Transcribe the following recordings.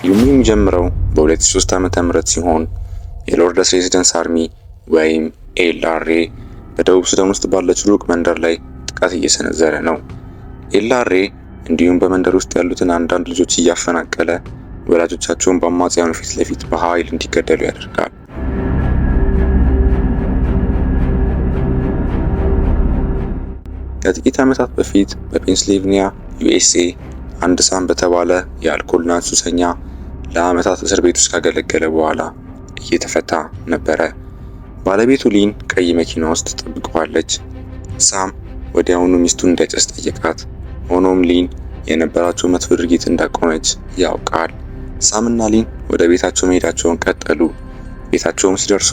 ፊልሙ የሚጀምረው በ2003 ዓ.ም ሲሆን የሎርድስ ሬዚደንስ አርሚ ወይም ኤልአርኤ በደቡብ ሱዳን ውስጥ ባለች ሩቅ መንደር ላይ ጥቃት እየሰነዘረ ነው። ኤልአርኤ እንዲሁም በመንደር ውስጥ ያሉትን አንዳንድ ልጆች እያፈናቀለ ወላጆቻቸውን በአማጽያኑ ፊት ለፊት በኃይል እንዲገደሉ ያደርጋል። ከጥቂት ዓመታት በፊት በፔንሲልቬኒያ ዩኤስኤ አንድ ሳም በተባለ የአልኮልና ሱሰኛ ለዓመታት እስር ቤት ውስጥ ካገለገለ በኋላ እየተፈታ ነበረ። ባለቤቱ ሊን ቀይ መኪና ውስጥ ትጠብቀዋለች። ሳም ወዲያውኑ ሚስቱን እንዳይጨስ ጠየቃት። ሆኖም ሊን የነበራቸው መጥፎ ድርጊት እንዳቆመች ያውቃል። ሳም እና ሊን ወደ ቤታቸው መሄዳቸውን ቀጠሉ። ቤታቸውም ሲደርሱ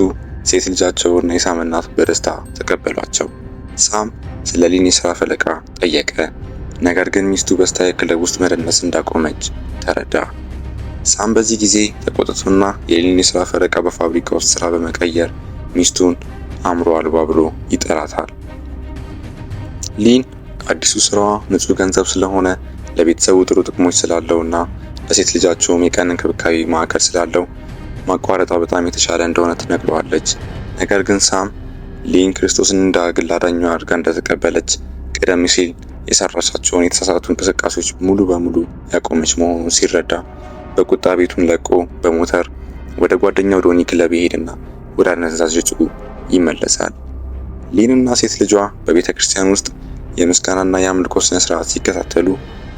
ሴት ልጃቸውና የሳም እናት በደስታ ተቀበሏቸው። ሳም ስለ ሊን የሥራ ፈለቃ ጠየቀ። ነገር ግን ሚስቱ በስታይ ክለብ ውስጥ መደነስ እንዳቆመች ተረዳ። ሳም በዚህ ጊዜ ተቆጥቶና የሊን የሥራ ፈለቃ በፋብሪካ ውስጥ ስራ በመቀየር ሚስቱን አእምሮ አልባ ብሎ ይጠራታል። ሊን አዲሱ ስራዋ ንጹህ ገንዘብ ስለሆነ ለቤተሰቡ ጥሩ ጥቅሞች ስላለውና ለሴት ልጃቸውም የቀን እንክብካቤ ማዕከል ስላለው ማቋረጧ በጣም የተሻለ እንደሆነ ትነግረዋለች። ነገር ግን ሳም ሊን ክርስቶስን እንደ ግል አዳኟ አድርጋ እንደተቀበለች ቀደም ሲል የሰራቻቸውን የተሳሳቱ እንቅስቃሴዎች ሙሉ በሙሉ ያቆመች መሆኑን ሲረዳ በቁጣ ቤቱን ለቆ በሞተር ወደ ጓደኛው ዶኒ ክለብ ይሄድና ወደ አነዛዥ እጩ ይመለሳል። ሊንና ሴት ልጇ በቤተ ክርስቲያን ውስጥ የምስጋናና የአምልኮ ስነ ስርዓት ሲከታተሉ፣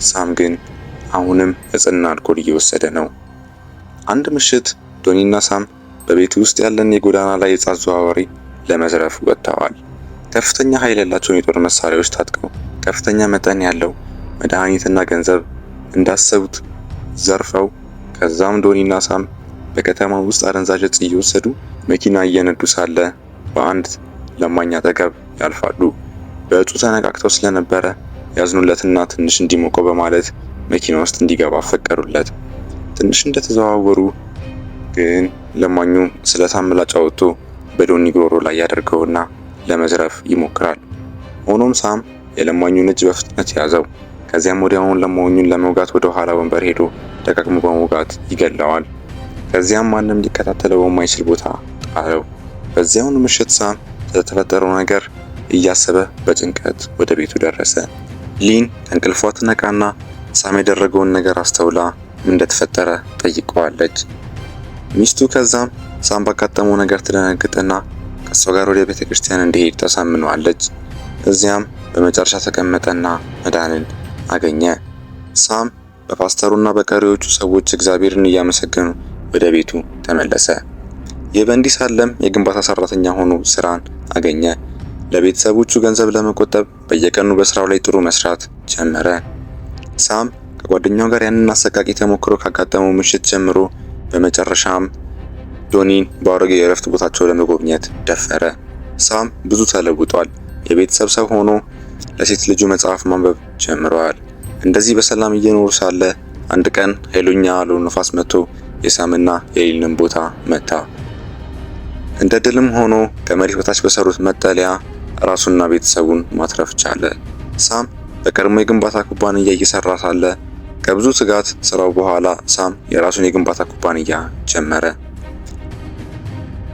ሳም ግን አሁንም እጽና አልኮል እየወሰደ ነው። አንድ ምሽት ዶኒና ሳም በቤቱ ውስጥ ያለን የጎዳና ላይ ዕፅ አዘዋዋሪ ለመዝረፍ ወጥተዋል። ከፍተኛ ኃይል ያላቸውን የጦር መሳሪያዎች ታጥቀው ከፍተኛ መጠን ያለው መድኃኒትና ገንዘብ እንዳሰቡት ዘርፈው፣ ከዛም ዶኒና ሳም በከተማ ውስጥ አደንዛዥ ዕፅ እየወሰዱ መኪና እየነዱ ሳለ በአንድ ለማኝ አጠገብ ያልፋሉ። በዕፁ ተነቃቅተው ስለነበረ ያዝኑለትና ትንሽ እንዲሞቀው በማለት መኪና ውስጥ እንዲገባ ፈቀዱለት። ትንሽ እንደተዘዋወሩ ግን ለማኙ ስለታም ምላጭ አውጥቶ በዶኒ ጉሮሮ ላይ ያደርገውና ለመዝረፍ ይሞክራል። ሆኖም ሳም የለማኙን እጅ በፍጥነት ያዘው። ከዚያም ወዲያውኑ ለማኙን ለመውጋት ወደ ኋላ ወንበር ሄዶ ደጋግሞ በመውጋት ይገለዋል። ከዚያም ማንም ሊከታተለው በማይችል ቦታ ጣለው። በዚያውኑ ምሽት ሳም ስለተፈጠረው ነገር እያሰበ በጭንቀት ወደ ቤቱ ደረሰ። ሊን ከእንቅልፏ ትነቃና ሳም ያደረገውን ነገር አስተውላ ምን እንደተፈጠረ ጠይቀዋለች። ሚስቱ ከዛም ሳም ባጋጠመው ነገር ትደነግጥና ከሷ ጋር ወደ ቤተ ክርስቲያን እንዲሄድ ታሳምነዋለች። እዚያም በመጨረሻ ተቀመጠና መዳንን አገኘ። ሳም በፓስተሩና በቀሪዎቹ ሰዎች እግዚአብሔርን እያመሰገኑ ወደ ቤቱ ተመለሰ። ይህ በእንዲህ ሳለም የግንባታ ሰራተኛ ሆኖ ስራን አገኘ። ለቤተሰቦቹ ገንዘብ ለመቆጠብ በየቀኑ በስራው ላይ ጥሩ መስራት ጀመረ። ሳም ከጓደኛው ጋር ያንን አሰቃቂ ተሞክሮ ካጋጠመው ምሽት ጀምሮ በመጨረሻም ዶኒን በአሮጌ የእረፍት ቦታቸው ለመጎብኘት ደፈረ። ሳም ብዙ ተለውጧል። የቤተሰብ ሰው ሆኖ ለሴት ልጁ መጽሐፍ ማንበብ ጀምረዋል። እንደዚህ በሰላም እየኖሩ ሳለ አንድ ቀን ኃይለኛ አውሎ ነፋስ መጥቶ የሳምና የሊንን ቦታ መታ። እንደ ድልም ሆኖ ከመሬት በታች በሰሩት መጠለያ ራሱና ቤተሰቡን ማትረፍ ቻለ። ሳም በቀድሞ የግንባታ ኩባንያ እየሰራ ሳለ ከብዙ ትጋት ስራው በኋላ ሳም የራሱን የግንባታ ኩባንያ ጀመረ።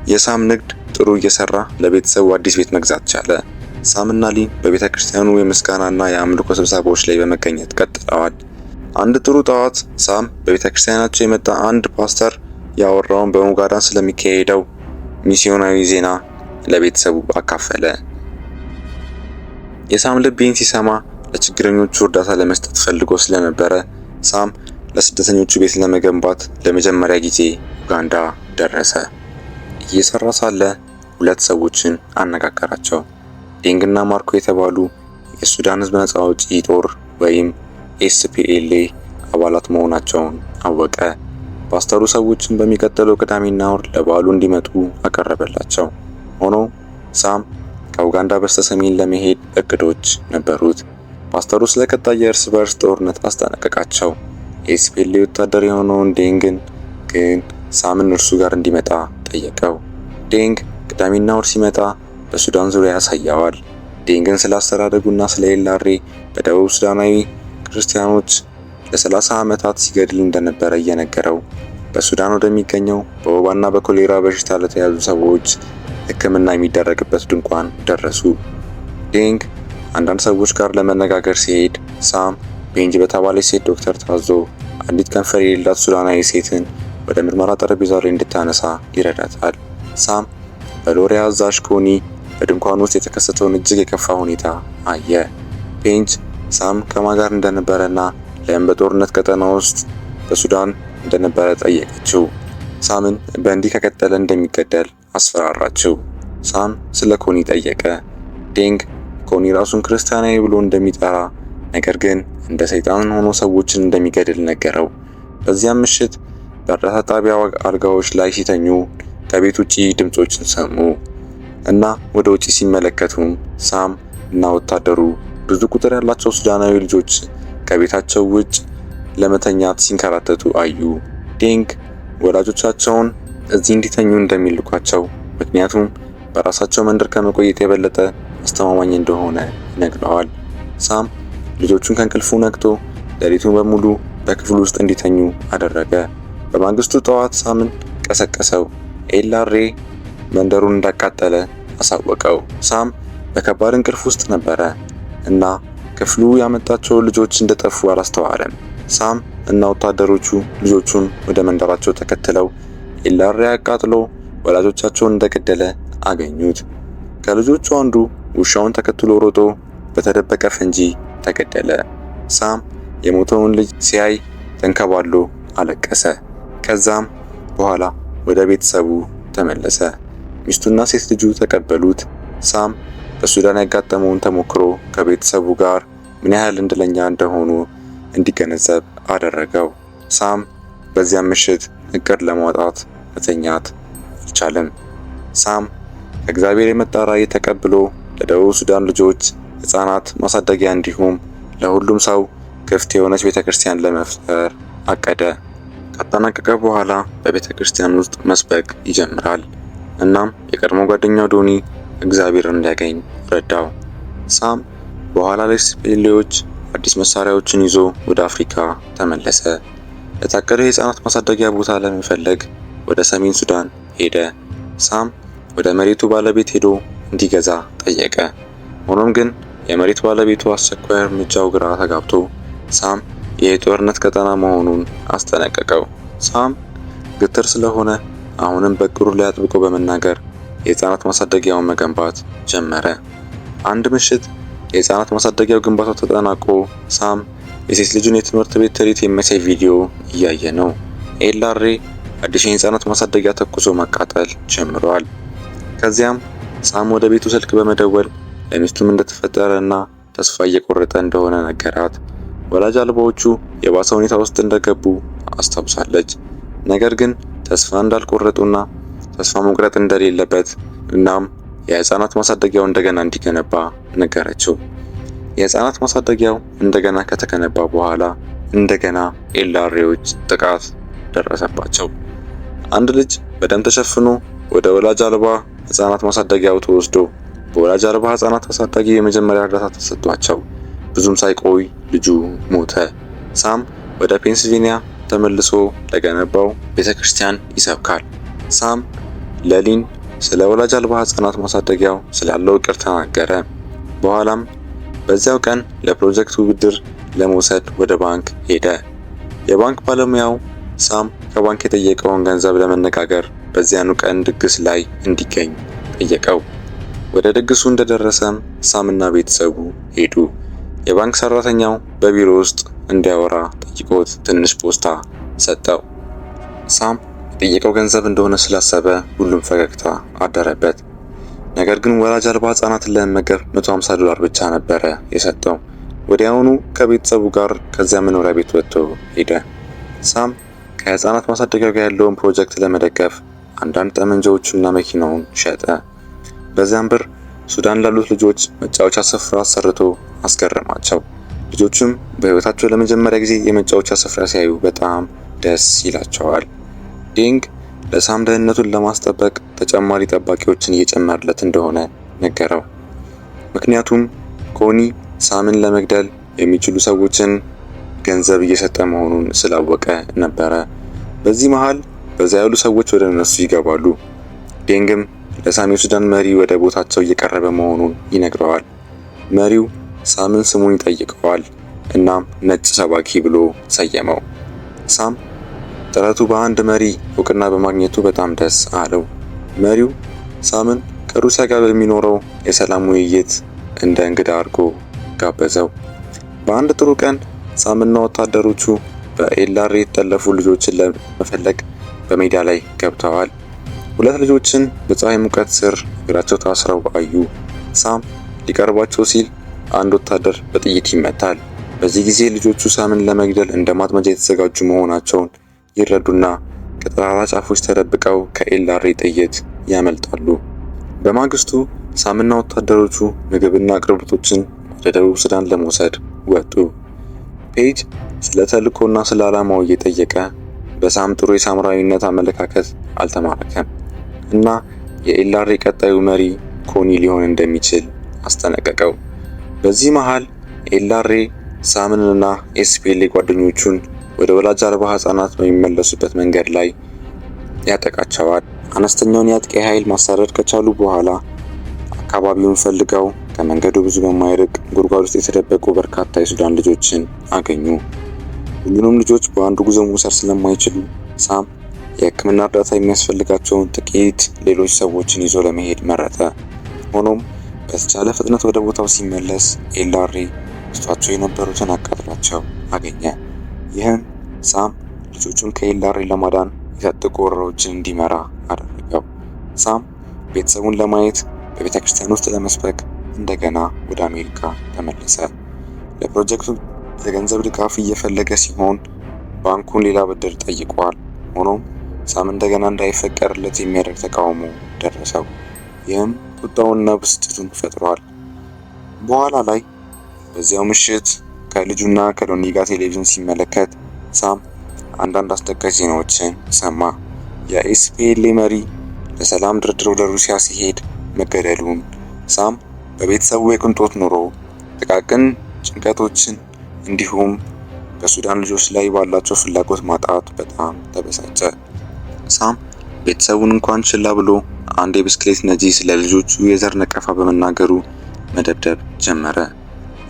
የሳም ንግድ ጥሩ እየሰራ ለቤተሰቡ አዲስ ቤት መግዛት ቻለ። ሳምና ሊን በቤተ ክርስቲያኑ የምስጋናና የአምልኮ ስብሰባዎች ላይ በመገኘት ቀጥለዋል። አንድ ጥሩ ጠዋት ሳም በቤተ ክርስቲያናቸው የመጣ አንድ ፓስተር ያወራውን በኡጋንዳ ስለሚካሄደው ሚስዮናዊ ዜና ለቤተሰቡ አካፈለ። የሳም ልብን ሲሰማ ለችግረኞቹ እርዳታ ለመስጠት ፈልጎ ስለነበረ ሳም ለስደተኞቹ ቤት ለመገንባት ለመጀመሪያ ጊዜ ኡጋንዳ ደረሰ። እየሰራ ሳለ ሁለት ሰዎችን አነጋገራቸው። ዴንግና ማርኮ የተባሉ የሱዳን ሕዝብ ነጻ አውጪ ጦር ወይም ኤስፒኤልኤ አባላት መሆናቸውን አወቀ። ፓስተሩ ሰዎችን በሚቀጥለው ቅዳሜና እሁድ ለበዓሉ እንዲመጡ አቀረበላቸው። ሆኖ ሳም ከኡጋንዳ በስተሰሜን ለመሄድ እቅዶች ነበሩት። ፓስተሩ ስለ ቀጣይ የእርስ በርስ ጦርነት አስጠነቀቃቸው። የኤስፒኤልኤ ወታደር የሆነውን ዴንግን ግን ሳምን እርሱ ጋር እንዲመጣ ጠየቀው። ዴንግ ቅዳሜና እሁድ ሲመጣ በሱዳን ዙሪያ ያሳየዋል። ዴንግን ስለ አስተዳደጉና ስለ ኤልአርኤ በደቡብ ሱዳናዊ ክርስቲያኖች ለ30 ዓመታት ሲገድል እንደነበረ እየነገረው በሱዳን ወደሚገኘው በወባና በኮሌራ በሽታ ለተያዙ ሰዎች ሕክምና የሚደረግበት ድንኳን ደረሱ። ዴንግ አንዳንድ ሰዎች ጋር ለመነጋገር ሲሄድ ሳም ቤንጅ በተባለች ሴት ዶክተር ታዞ አንዲት ከንፈር የሌላት ሱዳናዊ ሴትን ወደ ምርመራ ጠረጴዛ ላይ እንድታነሳ ይረዳታል። ሳም በሎሪያ አዛዥ ኮኒ በድንኳኑ ውስጥ የተከሰተውን እጅግ የከፋ ሁኔታ አየ። ቤንጅ ሳም ከማን ጋር እንደነበረና ለምን በጦርነት ቀጠና ውስጥ በሱዳን እንደነበረ ጠየቀችው። ሳምን በእንዲህ ከቀጠለ እንደሚገደል አስፈራራችው። ሳም ስለ ኮኒ ጠየቀ። ዴንግ ኮኒ ራሱን ክርስቲያናዊ ብሎ እንደሚጠራ ነገር ግን እንደ ሰይጣን ሆኖ ሰዎችን እንደሚገድል ነገረው። በዚያም ምሽት በእርዳታ ጣቢያ አልጋዎች ላይ ሲተኙ ከቤት ውጪ ድምጾችን ሰሙ እና ወደ ውጪ ሲመለከቱም ሳም እና ወታደሩ ብዙ ቁጥር ያላቸው ሱዳናዊ ልጆች ከቤታቸው ውጭ ለመተኛት ሲንከራተቱ አዩ። ዴንግ ወላጆቻቸውን እዚህ እንዲተኙ እንደሚልኳቸው ምክንያቱም በራሳቸው መንደር ከመቆየት የበለጠ አስተማማኝ እንደሆነ ይነግረዋል። ሳም ልጆቹን ከእንቅልፉ ነቅቶ ሌሊቱን በሙሉ በክፍሉ ውስጥ እንዲተኙ አደረገ። በማግስቱ ጠዋት ሳምን ቀሰቀሰው። ኤልአርኤ መንደሩን እንዳቃጠለ አሳወቀው። ሳም በከባድ እንቅልፍ ውስጥ ነበረ እና ክፍሉ ያመጣቸው ልጆች እንደጠፉ አላስተዋለም። ሳም እና ወታደሮቹ ልጆቹን ወደ መንደራቸው ተከትለው ኤልአርኤ አቃጥሎ ወላጆቻቸውን እንደገደለ አገኙት። ከልጆቹ አንዱ ውሻውን ተከትሎ ሮጦ በተደበቀ ፈንጂ ተገደለ። ሳም የሞተውን ልጅ ሲያይ ተንከባሎ አለቀሰ። ከዛም በኋላ ወደ ቤተሰቡ ተመለሰ። ሚስቱና ሴት ልጁ ተቀበሉት። ሳም በሱዳን ያጋጠመውን ተሞክሮ ከቤተሰቡ ጋር ምን ያህል እድለኛ እንደሆኑ እንዲገነዘብ አደረገው። ሳም በዚያም ምሽት እቅድ ለማውጣት መተኛት አልቻለም። ሳም ከእግዚአብሔር የመጣ ራዕይ ተቀብሎ ለደቡብ ሱዳን ልጆች ሕፃናት ማሳደጊያ እንዲሁም ለሁሉም ሰው ክፍት የሆነች ቤተክርስቲያን ለመፍጠር አቀደ። ካጠናቀቀ በኋላ በቤተክርስቲያን ውስጥ መስበክ ይጀምራል። እናም የቀድሞ ጓደኛው ዶኒ እግዚአብሔርን እንዲያገኝ ረዳው። ሳም በኋላ ላይ ስፔሌዎች አዲስ መሳሪያዎችን ይዞ ወደ አፍሪካ ተመለሰ። ለታቀደው የሕፃናት ማሳደጊያ ቦታ ለመፈለግ ወደ ሰሜን ሱዳን ሄደ። ሳም ወደ መሬቱ ባለቤት ሄዶ እንዲገዛ ጠየቀ። ሆኖም ግን የመሬት ባለቤቱ አስቸኳይ እርምጃው ግራ ተጋብቶ ሳም የጦርነት ቀጠና መሆኑን አስጠነቀቀው። ሳም ግትር ስለሆነ አሁንም በእቅዱ ላይ አጥብቆ በመናገር የሕፃናት ማሳደጊያውን መገንባት ጀመረ። አንድ ምሽት የሕፃናት ማሳደጊያው ግንባታው ተጠናቆ ሳም የሴት ልጁን የትምህርት ቤት ትርኢት የሚያሳይ ቪዲዮ እያየ ነው። ኤልአርኤ አዲስ የሕፃናት ማሳደጊያ ተኩሶ ማቃጠል ጀምሯል። ከዚያም ሳም ወደ ቤቱ ስልክ በመደወል ለሚስቱም እንደተፈጠረና ተስፋ እየቆረጠ እንደሆነ ነገራት። ወላጅ አልባዎቹ የባሰ ሁኔታ ውስጥ እንደገቡ አስታውሳለች። ነገር ግን ተስፋ እንዳልቆረጡና ተስፋ መቁረጥ እንደሌለበት እናም የሕፃናት ማሳደጊያው እንደገና እንዲገነባ ነገረችው። የሕፃናት ማሳደጊያው እንደገና ከተገነባ በኋላ እንደገና ኤልአርኤዎች ጥቃት ደረሰባቸው። አንድ ልጅ በደም ተሸፍኖ ወደ ወላጅ አልባ ሕፃናት ማሳደጊያው ተወስዶ በወላጅ አልባ ሕፃናት አሳዳጊ የመጀመሪያ እርዳታ ተሰጥቷቸው ብዙም ሳይቆይ ልጁ ሞተ። ሳም ወደ ፔንሲልቬኒያ ተመልሶ ለገነባው ቤተክርስቲያን ይሰብካል። ሳም ለሊን ስለ ወላጅ አልባ ሕፃናት ማሳደጊያው ስላለው እቅድ ተናገረ። በኋላም በዚያው ቀን ለፕሮጀክቱ ብድር ለመውሰድ ወደ ባንክ ሄደ። የባንክ ባለሙያው ሳም ከባንክ የጠየቀውን ገንዘብ ለመነጋገር በዚያኑ ቀን ድግስ ላይ እንዲገኝ ጠየቀው። ወደ ድግሱ እንደደረሰም ሳምና ቤተሰቡ ሄዱ። የባንክ ሰራተኛው በቢሮ ውስጥ እንዲያወራ ጠይቆት ትንሽ ፖስታ ሰጠው። ሳም የጠየቀው ገንዘብ እንደሆነ ስላሰበ ሁሉም ፈገግታ አደረበት። ነገር ግን ወላጅ አልባ ሕፃናትን ለመመገብ $150 ብቻ ነበረ የሰጠው። ወዲያውኑ ከቤተሰቡ ጋር ከዚያ መኖሪያ ቤት ወጥቶ ሄደ። ሳም ከሕፃናት ማሳደጊያ ጋር ያለውን ፕሮጀክት ለመደገፍ አንዳንድ ጠመንጃዎችና መኪናውን ሸጠ። በዚያም ብር ሱዳን ላሉት ልጆች መጫወቻ ስፍራ አሰርቶ አስገረማቸው። ልጆቹም በሕይወታቸው ለመጀመሪያ ጊዜ የመጫወቻ ስፍራ ሲያዩ በጣም ደስ ይላቸዋል። ዴንግ ለሳም ደህንነቱን ለማስጠበቅ ተጨማሪ ጠባቂዎችን እየጨመረለት እንደሆነ ነገረው። ምክንያቱም ኮኒ ሳምን ለመግደል የሚችሉ ሰዎችን ገንዘብ እየሰጠ መሆኑን ስላወቀ ነበረ። በዚህ መሃል በዛ ያሉ ሰዎች ወደ እነሱ ይገባሉ። ዴንግም ለሳም የሱዳን መሪ ወደ ቦታቸው እየቀረበ መሆኑን ይነግረዋል። መሪው ሳምን ስሙን ይጠይቀዋል። እናም ነጭ ሰባኪ ብሎ ሰየመው። ሳም ጥረቱ በአንድ መሪ እውቅና በማግኘቱ በጣም ደስ አለው። መሪው ሳምን ከሩሲያ ጋር በሚኖረው የሰላም ውይይት እንደ እንግዳ አድርጎ ጋበዘው። በአንድ ጥሩ ቀን ሳምና ወታደሮቹ በኤልአርኤ የተጠለፉ ልጆችን ለመፈለግ በሜዳ ላይ ገብተዋል። ሁለት ልጆችን በፀሐይ ሙቀት ስር እግራቸው ታስረው አዩ። ሳም ሊቀርባቸው ሲል አንድ ወታደር በጥይት ይመታል። በዚህ ጊዜ ልጆቹ ሳምን ለመግደል እንደ ማጥመጃ የተዘጋጁ መሆናቸውን ይረዱና ከጠራራ ጫፎች ተደብቀው ከኤልአርኤ ጥይት ያመልጣሉ። በማግስቱ ሳምና ወታደሮቹ ምግብና አቅርቦቶችን ወደ ደቡብ ሱዳን ለመውሰድ ወጡ። ፔጅ ስለ ተልእኮና ስለ ዓላማው እየጠየቀ በሳም ጥሩ የሳምራዊነት አመለካከት አልተማረከም እና የኤልአርኤ ቀጣዩ መሪ ኮኒ ሊሆን እንደሚችል አስጠነቀቀው። በዚህ መሃል ኤልአርኤ ሳምንና ኤስፒኤልኤ ጓደኞቹን ወደ ወላጅ አልባ ህጻናት በሚመለሱበት መንገድ ላይ ያጠቃቸዋል። አነስተኛውን የአጥቂ ኃይል ማሳረድ ከቻሉ በኋላ አካባቢውን ፈልገው ከመንገዱ ብዙ በማይርቅ ጉድጓድ ውስጥ የተደበቁ በርካታ የሱዳን ልጆችን አገኙ። ሁሉንም ልጆች በአንዱ ጉዞ መውሰድ ስለማይችሉ ሳም የሕክምና እርዳታ የሚያስፈልጋቸውን ጥቂት ሌሎች ሰዎችን ይዞ ለመሄድ መረጠ። ሆኖም በተቻለ ፍጥነት ወደ ቦታው ሲመለስ ኤልአርኤ ውስጣቸው የነበሩትን አቃጥሏቸው አገኘ። ይህም ሳም ልጆቹን ከኤልአርኤ ለማዳን የታጠቁ ወረራዎችን እንዲመራ አደረገው። ሳም ቤተሰቡን ለማየት በቤተ ክርስቲያን ውስጥ ለመስበክ እንደገና ወደ አሜሪካ ተመለሰ። ለፕሮጀክቱ የገንዘብ ድጋፍ እየፈለገ ሲሆን ባንኩን ሌላ ብድር ጠይቋል። ሆኖም ሳም እንደገና እንዳይፈቀድለት የሚያደርግ ተቃውሞ ደረሰው። ይህም ቁጣውንና ብስጭቱን ፈጥሯል። በኋላ ላይ በዚያው ምሽት ከልጁና ከዶኒ ጋር ቴሌቪዥን ሲመለከት ሳም አንዳንድ አስደንጋጭ ዜናዎችን ሰማ። የኤስፒኤልኤ መሪ ለሰላም ድርድር ወደ ሩሲያ ሲሄድ መገደሉን፣ ሳም በቤተሰቡ የቅንጦት ኑሮ ጥቃቅን ጭንቀቶችን እንዲሁም በሱዳን ልጆች ላይ ባላቸው ፍላጎት ማጣት በጣም ተበሳጨ። ሳም ቤተሰቡን እንኳን ችላ ብሎ አንድ የብስክሌት ነጂ ስለ ልጆቹ የዘር ነቀፋ በመናገሩ መደብደብ ጀመረ።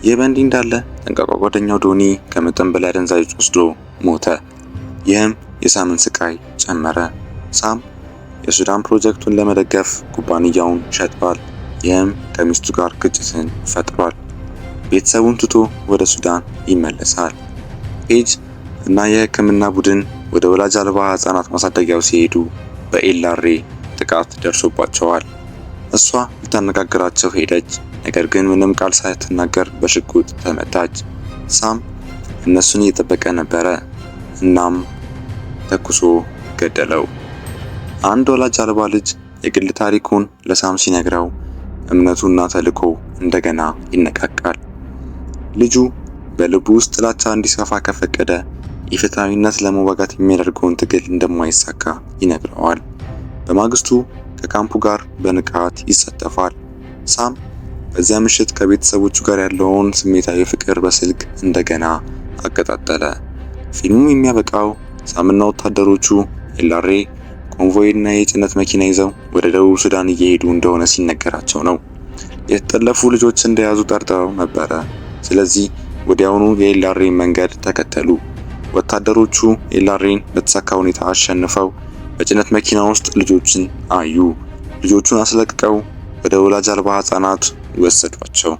ይህ በእንዲህ እንዳለ ጠንቃቃ ጓደኛው ዶኒ ከመጠን በላይ አደንዛዥ ዕፅ ወስዶ ሞተ። ይህም የሳምን ስቃይ ጨመረ። ሳም የሱዳን ፕሮጀክቱን ለመደገፍ ኩባንያውን ሸጧል። ይህም ከሚስቱ ጋር ግጭትን ፈጥሯል። ቤተሰቡን ትቶ ወደ ሱዳን ይመለሳል። ፔጅ እና የሕክምና ቡድን ወደ ወላጅ አልባ ህጻናት ማሳደጊያው ሲሄዱ በኤልአርኤ ጥቃት ደርሶባቸዋል። እሷ ልታነጋግራቸው ሄደች፣ ነገር ግን ምንም ቃል ሳትናገር በሽጉጥ ተመታች። ሳም እነሱን እየጠበቀ ነበረ፣ እናም ተኩሶ ገደለው። አንድ ወላጅ አልባ ልጅ የግል ታሪኩን ለሳም ሲነግረው እምነቱና ተልእኮ እንደገና ይነቃቃል። ልጁ በልቡ ውስጥ ጥላቻ እንዲሰፋ ከፈቀደ የፍትሃዊነት ለመዋጋት የሚያደርገውን ትግል እንደማይሳካ ይነግረዋል። በማግስቱ ከካምፑ ጋር በንቃት ይሳተፋል። ሳም በዚያ ምሽት ከቤተሰቦቹ ጋር ያለውን ስሜታዊ ፍቅር በስልክ እንደገና አቀጣጠለ። ፊልሙ የሚያበቃው ሳምና ወታደሮቹ ኤልአርኤ ኮንቮይና የጭነት መኪና ይዘው ወደ ደቡብ ሱዳን እየሄዱ እንደሆነ ሲነገራቸው ነው። የተጠለፉ ልጆች እንደያዙ ጠርጥረው ነበረ። ስለዚህ ወዲያውኑ የኤልአርኤ መንገድ ተከተሉ። ወታደሮቹ ኤልአርኤን በተሳካ ሁኔታ አሸንፈው በጭነት መኪና ውስጥ ልጆችን አዩ። ልጆቹን አስለቅቀው ወደ ወላጅ አልባ ህጻናት ወሰዷቸው።